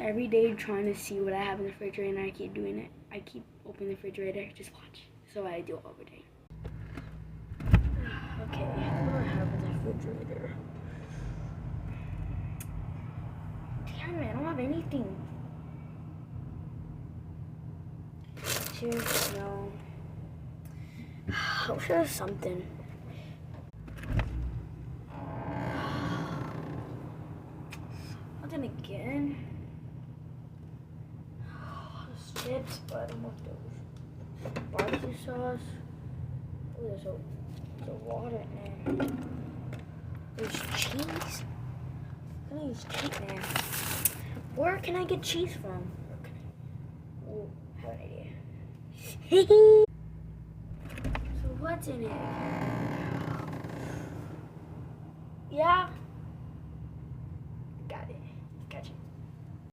every day trying to see what I have in the refrigerator, and I keep doing it. I keep opening the refrigerator, just watch. So I do it every day. Okay, what do I have in the refrigerator? Damn it, I don't have anything. Cheers, no. I'm sure there's something. Nothing again. There's chips, but I don't want those. Barbecue sauce. Oh, there's a water in there. There's cheese. I'm gonna use cheese now. Where can I get cheese from? Oh, I have an idea. So what's in it? Yeah.